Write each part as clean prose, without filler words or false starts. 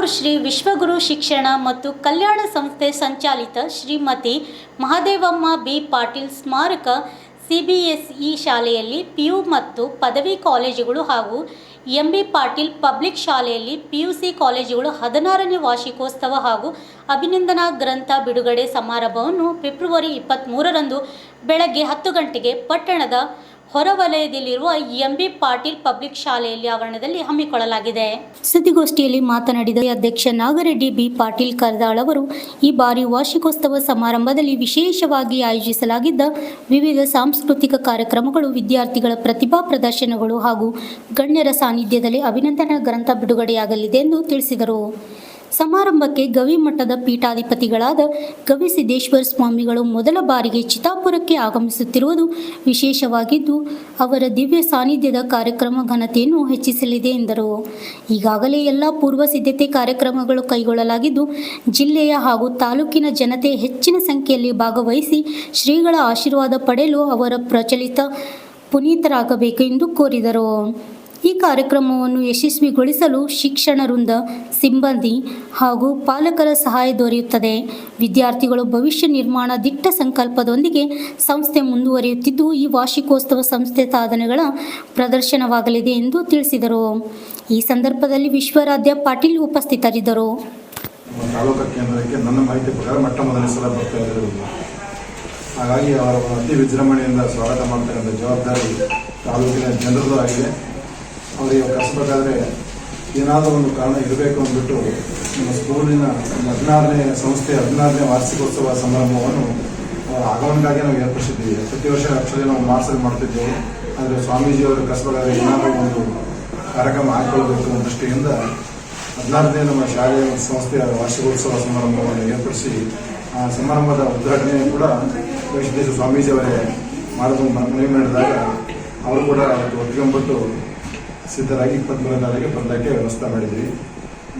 ಬೆಂಗಳೂರು ಶ್ರೀ ವಿಶ್ವಗುರು ಶಿಕ್ಷಣ ಮತ್ತು ಕಲ್ಯಾಣ ಸಂಸ್ಥೆ ಸಂಚಾಲಿತ ಶ್ರೀಮತಿ ಮಹಾದೇವಮ್ಮ ಬಿ ಪಾಟೀಲ್ ಸ್ಮಾರಕ ಸಿಬಿಎಸ್ಇ ಶಾಲೆಯಲ್ಲಿ ಪಿಯು ಮತ್ತು ಪದವಿ ಕಾಲೇಜುಗಳು ಹಾಗೂ ಎಂಬಿ ಪಾಟೀಲ್ ಪಬ್ಲಿಕ್ ಶಾಲೆಯಲ್ಲಿ ಪಿಯುಸಿ ಕಾಲೇಜುಗಳು 16ನೇ ವಾರ್ಷಿಕೋತ್ಸವ ಹಾಗೂ ಅಭಿನಂದನಾ ಗ್ರಂಥ ಬಿಡುಗಡೆ ಸಮಾರಂಭವನ್ನು ಫೆಬ್ರವರಿ 23ರಂದು ಬೆಳಗ್ಗೆ 10 ಗಂಟೆಗೆ ಪಟ್ಟಣದ ಹೊರವಲಯದಲ್ಲಿರುವ ಎಂಬಿ ಪಾಟೀಲ್ ಪಬ್ಲಿಕ್ ಶಾಲೆಯಲ್ಲಿ ಆವರಣದಲ್ಲಿ ಹಮ್ಮಿಕೊಳ್ಳಲಾಗಿದೆ. ಸುದ್ದಿಗೋಷ್ಠಿಯಲ್ಲಿ ಮಾತನಾಡಿದ ಅಧ್ಯಕ್ಷ ನಾಗರೆಡ್ಡಿ ಬಿ ಪಾಟೀಲ್ ಕರ್ದಾಳ್ ಅವರು ಈ ಬಾರಿ ವಾರ್ಷಿಕೋತ್ಸವ ಸಮಾರಂಭದಲ್ಲಿ ವಿಶೇಷವಾಗಿ ಆಯೋಜಿಸಲಾಗಿದ್ದ ವಿವಿಧ ಸಾಂಸ್ಕೃತಿಕ ಕಾರ್ಯಕ್ರಮಗಳು, ವಿದ್ಯಾರ್ಥಿಗಳ ಪ್ರತಿಭಾ ಪ್ರದರ್ಶನಗಳು ಹಾಗೂ ಗಣ್ಯರ ಸಾನ್ನಿಧ್ಯದಲ್ಲಿ ಅಭಿನಂದನಾ ಗ್ರಂಥ ಬಿಡುಗಡೆಯಾಗಲಿದೆ ಎಂದು ತಿಳಿಸಿದರು. ಸಮಾರಂಭಕ್ಕೆ ಗವಿಮಠದ ಪೀಠಾಧಿಪತಿಗಳಾದ ಗವಿಸಿದ್ದೇಶ್ವರ ಸ್ವಾಮಿಗಳು ಮೊದಲ ಬಾರಿಗೆ ಚಿತ್ತಾಪುರಕ್ಕೆ ಆಗಮಿಸುತ್ತಿರುವುದು ವಿಶೇಷವಾಗಿದ್ದು, ಅವರ ದಿವ್ಯ ಸಾನ್ನಿಧ್ಯದ ಕಾರ್ಯಕ್ರಮ ಘನತೆಯನ್ನು ಹೆಚ್ಚಿಸಲಿದೆ ಎಂದರು. ಈಗಾಗಲೇ ಎಲ್ಲ ಪೂರ್ವ ಸಿದ್ಧತೆ ಕಾರ್ಯಕ್ರಮಗಳು ಕೈಗೊಳ್ಳಲಾಗಿದ್ದು, ಜಿಲ್ಲೆಯ ಹಾಗೂ ತಾಲೂಕಿನ ಜನತೆ ಹೆಚ್ಚಿನ ಸಂಖ್ಯೆಯಲ್ಲಿ ಭಾಗವಹಿಸಿ ಶ್ರೀಗಳ ಆಶೀರ್ವಾದ ಪಡೆಯಲು ಅವರ ಪ್ರಚಲಿತ ಪುನೀತರಾಗಬೇಕು ಎಂದು ಕೋರಿದರು. ಈ ಕಾರ್ಯಕ್ರಮವನ್ನು ಯಶಸ್ವಿಗೊಳಿಸಲು ಶಿಕ್ಷಣ ವೃಂದ, ಸಿಬ್ಬಂದಿ ಹಾಗೂ ಪಾಲಕರ ಸಹಾಯ ದೊರೆಯುತ್ತದೆ. ವಿದ್ಯಾರ್ಥಿಗಳು ಭವಿಷ್ಯ ನಿರ್ಮಾಣ ದಿಟ್ಟ ಸಂಕಲ್ಪದೊಂದಿಗೆ ಸಂಸ್ಥೆ ಮುಂದುವರಿಯುತ್ತಿದ್ದು, ಈ ವಾರ್ಷಿಕೋತ್ಸವ ಸಂಸ್ಥೆ ಸಾಧನೆಗಳ ಪ್ರದರ್ಶನವಾಗಲಿದೆ ಎಂದು ತಿಳಿಸಿದರು. ಈ ಸಂದರ್ಭದಲ್ಲಿ ವಿಶ್ವರಾಧ್ಯ ಪಾಟೀಲ್ ಉಪಸ್ಥಿತರಿದ್ದರು. ತಾಲೂಕು ಕೇಂದ್ರಕ್ಕೆ ನನ್ನ ಮಾಹಿತಿ ಪ್ರಕಾರ ಮೊದಲನೇ ಸಲ ಬರ್ತಾ ಇರೋದು, ಹಾಗಾಗಿ ಅವರ ಅತಿ ವಿಜೃಂಭಣೆಯಿಂದ ಸ್ವಾಗತ ಮಾಡ್ತಕ್ಕಂಥ ಜವಾಬ್ದಾರಿ ತಾಲೂಕಿನ ಜನರದ್ದು ಆಗಿದೆ. ಅವರಿಗೆ ಕಳಿಸ್ಬೇಕಾದ್ರೆ ಏನಾದರೂ ಒಂದು ಕಾರಣ ಇರಬೇಕು ಅಂದ್ಬಿಟ್ಟು ನಮ್ಮ ಸ್ಕೂಲಿನ 16ನೇ ವಾರ್ಷಿಕೋತ್ಸವ ಸಮಾರಂಭವನ್ನು ಅವರ ಆಗಮನಕ್ಕಾಗಿ ನಾವು ಏರ್ಪಡಿಸಿದ್ದೀವಿ. ಪ್ರತಿ ವರ್ಷ ಆ್ಯಕ್ಚುಲಿ ನಾವು ಮಾರ್ಚಲ್ಲಿ ಮಾಡ್ತಿದ್ದೇವೆ. ಆದರೆ ಸ್ವಾಮೀಜಿಯವರು ಕಳಿಸ್ಬೇಕಾದ್ರೆ ಏನಾದರೂ ಒಂದು ಕಾರ್ಯಕ್ರಮ ಹಾಕಿಕೊಳ್ಬೇಕು ಅನ್ನೋ ದೃಷ್ಟಿಯಿಂದ 16ನೇ ನಮ್ಮ ಶಾಲೆಯ ಸಂಸ್ಥೆಯ ವಾರ್ಷಿಕೋತ್ಸವ ಸಮಾರಂಭವನ್ನು ಏರ್ಪಡಿಸಿ ಆ ಸಮಾರಂಭದ ಉದ್ಘಾಟನೆ ಕೂಡ ಗವಿಸಿದ್ದೇಶ್ವರ ಸ್ವಾಮೀಜಿಯವರೇ ಮಾಡೋದು ಮನವಿ ಮಾಡಿದಾಗ ಅವರು ಕೂಡ ಒಪ್ಪಿಕೊಂಡ್ಬಿಟ್ಟು ಸಿದ್ಧರಾಗಿ 23ನೇ ತಾರೀಕಿಗೆ ಬರಲಿಕ್ಕೆ ವ್ಯವಸ್ಥೆ ಮಾಡಿದ್ವಿ.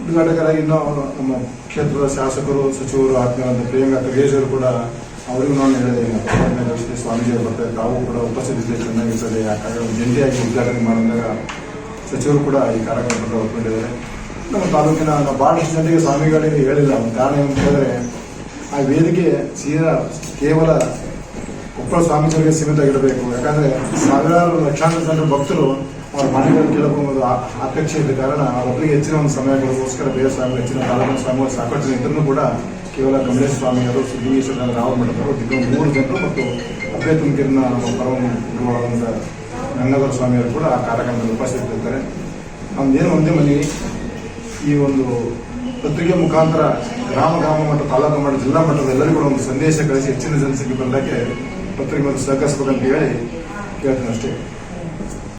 ಉದ್ಘಾಟಕರಾಗಿ ಇನ್ನೂ ನಮ್ಮ ಕ್ಷೇತ್ರದ ಶಾಸಕರು, ಸಚಿವರು, ಆತ್ಮೀಯರಾದ ಪ್ರಿಯಾಂಕಾ ಖರ್ಗೆಯವರು ಕೂಡ ಅವರಿಗೂ ನಾನು ಹೇಳಿದೆ, ಸ್ವಾಮೀಜಿಯವರು ಬರ್ತಾರೆ, ತಾವು ಕೂಡ ಉಪಸ್ಥಿತಿಯಲ್ಲಿ ಚೆನ್ನಾಗಿರ್ತದೆ. ಆ ಕಾರ್ಯಕ್ರಮ ಜಂಟಿಯಾಗಿ ಉದ್ಘಾಟನೆ ಮಾಡಿದಾಗ ಸಚಿವರು ಕೂಡ ಈ ಕಾರ್ಯಕ್ರಮಕ್ಕೆ ಒಪ್ಪಿಕೊಂಡಿದ್ದಾರೆ. ನಮ್ಮ ತಾಲೂಕಿನ ಭಾಳಷ್ಟು ಜನರಿಗೆ ಸ್ವಾಮಿಗಳಿಗೆ ಹೇಳಿಲ್ಲ. ಒಂದು ಕಾರಣ ಏನಂತ ಹೇಳಿದ್ರೆ, ಆ ವೇದಿಕೆ ಕೇವಲ ಕೊಪ್ಪಳ ಸ್ವಾಮೀಜಿಯವರಿಗೆ ಸೀಮಿತ ಆಗಿರಬೇಕು. ಯಾಕಂದರೆ ಸಾವಿರಾರು ಲಕ್ಷಾಂತರ ಜನರ ಭಕ್ತರು ಅವ್ರ ಮನೆಗಳಲ್ಲಿ ಕೇಳಬಹುದು ಅಪೇಕ್ಷೆ ಇದ್ದ ಕಾರಣ ಅವರಿಗೆ ಹೆಚ್ಚಿನ ಒಂದು ಸಮಯಗಳಿಗೋಸ್ಕರ ಬೇರೆ ಸ್ವಾಮಿಗಳು, ಹೆಚ್ಚಿನ ತಾಲೂಕಿನ ಸ್ವಾಮಿಗಳು ಸಾಕಷ್ಟು ಇದ್ರೂ ಕೂಡ ಕೇವಲ ಕಮಲೇಶ್ ಸ್ವಾಮಿಯವರು, ಸಿದ್ದೇಶ್ವರ ರಾವ್ ಮಠದವರು, 3 ಜನರು ಮತ್ತು ಅಬ್ಬೆ ತುಮಕೂರಿನ ನಮ್ಮ ಪರಮ ಗುರುಗಳಾದಂಥ ಗಂಗಾಧರ ಸ್ವಾಮಿಯವರು ಕೂಡ ಆ ಕಾರ್ಯಕ್ರಮದಲ್ಲಿ ಉಪಸ್ಥಿತರಿರ್ತಾರೆ. ನಮ್ದೇನು ಒಂದೇ ಮನೆ, ಈ ಒಂದು ಪತ್ರಿಕೆ ಮುಖಾಂತರ ಗ್ರಾಮ ಮಟ್ಟ, ತಾಲೂಕು ಮಟ್ಟ, ಜಿಲ್ಲಾ ಮಟ್ಟದ ಎಲ್ಲರಿಗೂ ಕೂಡ ಒಂದು ಸಂದೇಶ ಕಳಿಸಿ ಹೆಚ್ಚಿನ ಜನಸಂಖ್ಯೆ ಬಂದಕ್ಕೆ ಪತ್ರಿಕೆ ಮತ್ತು ಸಹಕರಿಸಬೇಕಂತ ಹೇಳಿ ಕೇಳ್ತೀನಿ ಅಷ್ಟೇ.